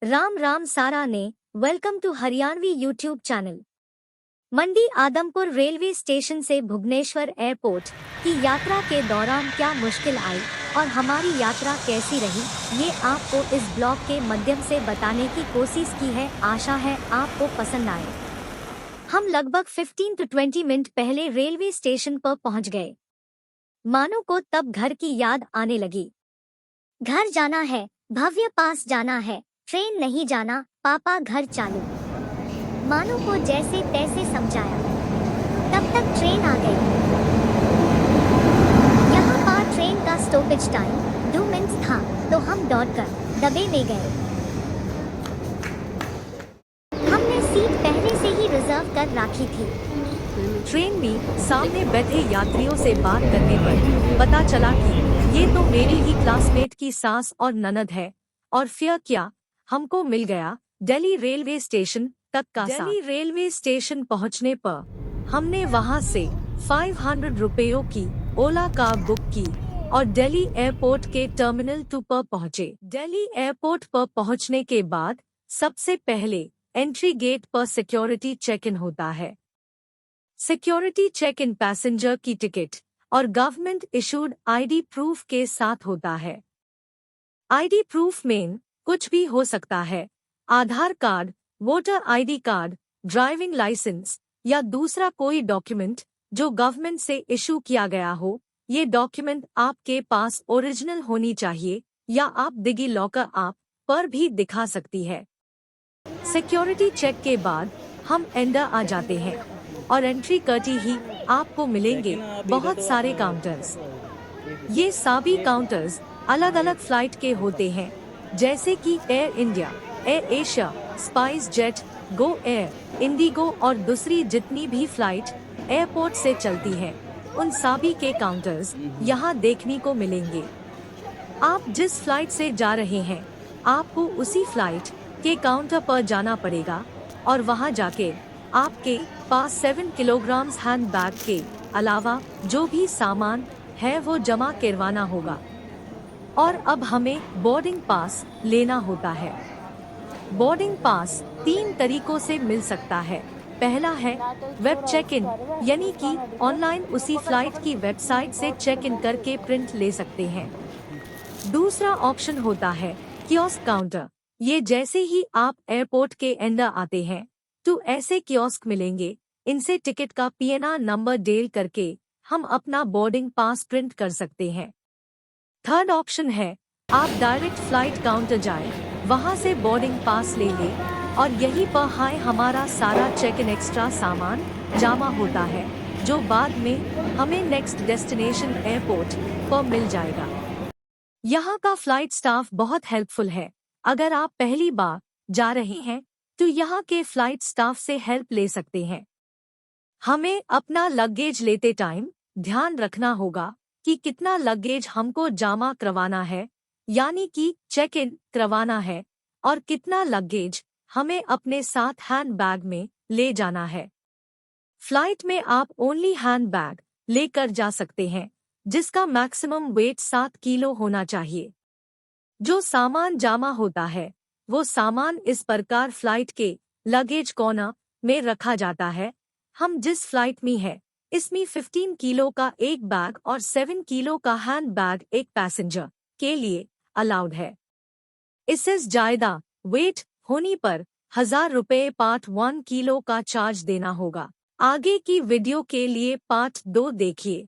राम राम सारा ने welcome to Haryanvi YouTube channel. Mandi Adampur railway station से भुवनेश्वर एयरपोर्ट की यात्रा के दौरान क्या मुश्किल आई और हमारी यात्रा कैसी रही, ये आपको इस ब्लॉग के माध्यम से बताने की कोशिश की है। आशा है आपको पसंद आए। हम लगभग 15 to 20 मिनट पहले रेलवे स्टेशन पर पहुंच गए। मानो को तब घर की याद आने लगी। घर जाना है, भव्य पास जाना है, ट्रेन नहीं जाना, पापा घर चालू। मानो को जैसे तैसे समझाया। तब तक ट्रेन आ गई। यहाँ पर ट्रेन का स्टॉपेज टाइम 2 मिनट था, तो हम दौड़कर डब्बे में गए। हमने सीट पहले से ही रिजर्व कर रखी थी। ट्रेन में सामने बैठे यात्रियों से बात करने पर पता चला कि ये तो मेरी ही क्लासमेट की सास और ननद है। और फिर क्या, हमको मिल गया दिल्ली रेलवे स्टेशन तक का साथ। दिल्ली रेलवे स्टेशन पहुंचने पर हमने वहां से 500 रुपयों की ओला कार बुक की और दिल्ली एयरपोर्ट के टर्मिनल 2 पर पहुंचे। दिल्ली एयरपोर्ट पर पहुंचने के बाद सबसे पहले एंट्री गेट पर सिक्योरिटी चेक इन होता है। सिक्योरिटी चेक इन पैसेंजर की टिकट और गवर्नमेंट इशूड आईडी प्रूफ के साथ होता है। आईडी प्रूफ में कुछ भी हो सकता है, Aadhaar card, voter ID card, driving licence या दूसरा कोई डॉक्यूमेंट जो गवर्नमेंट से इशू किया गया हो। ये डॉक्यूमेंट आपके पास ओरिजिनल होनी चाहिए या आप डिजी लॉकर ऐप पर भी दिखा सकती है। सिक्योरिटी चेक के बाद हम अंदर आ जाते हैं और एंट्री करते ही आपको मिलेंगे बहुत सारे काउंटर्स। ये सभी काउंटर्स अलग अलग फ्लाइट के होते हैं, जैसे कि air India, air Asia, spice jet, Go Air, Indigo और दूसरी जितनी भी फ्लाइट एयरपोर्ट से चलती हैं, उन सभी के काउंटर्स यहाँ देखने को मिलेंगे। आप जिस फ्लाइट से जा रहे हैं, आपको उसी फ्लाइट के काउंटर पर जाना पड़ेगा और वहाँ जाके आपके पास 7 किलोग्राम हैंड बैग के अलावा जो भी सामान है वो जमा करवाना होगा। और अब हमें बोर्डिंग पास लेना होता है। बोर्डिंग पास 3 तरीकों से मिल सकता है। पहला है वेब चेक इन, यानी कि ऑनलाइन उसी फ्लाइट की वेबसाइट से चेक इन करके प्रिंट ले सकते हैं। दूसरा ऑप्शन होता है कियोस्क काउंटर। ये जैसे ही आप एयरपोर्ट के अंदर आते हैं तो ऐसे कियोस्क मिलेंगे। इनसे टिकट का पीएनआर नंबर डेल करके हम अपना बोर्डिंग पास प्रिंट कर सकते हैं। थर्ड ऑप्शन है आप डायरेक्ट फ्लाइट काउंटर जाएं, वहां से बोर्डिंग पास ले लें और यहीं पर हमारा सारा चेक इन एक्स्ट्रा सामान जमा होता है, जो बाद में हमें नेक्स्ट डेस्टिनेशन एयरपोर्ट पर मिल जाएगा। यहाँ का फ्लाइट स्टाफ बहुत हेल्पफुल है। अगर आप पहली बार जा रहे हैं तो यहाँ के फ्लाइट स्टाफ से हेल्प ले सकते हैं। हमें अपना लगेज लेते टाइम ध्यान रखना होगा कि कितना लगेज हमको जमा करवाना है, यानी कि चेक इन करवाना है, और कितना लगेज हमें अपने साथ हैंड बैग में ले जाना है। फ्लाइट में आप ओनली हैंड बैग लेकर जा सकते हैं, जिसका मैक्सिमम वेट 7 किलो होना चाहिए। जो सामान जमा होता है वो सामान इस प्रकार फ्लाइट के लगेज कॉर्नर में रखा जाता है। हम जिस फ्लाइट में है इसमें 15 किलो का एक बैग और 7 किलो का हैंड बैग एक पैसेंजर के लिए अलाउड है। इससे ज्यादा वेट होने पर 1000 रुपये पार्ट 1 किलो का चार्ज देना होगा। आगे की वीडियो के लिए पार्ट 2 देखिए।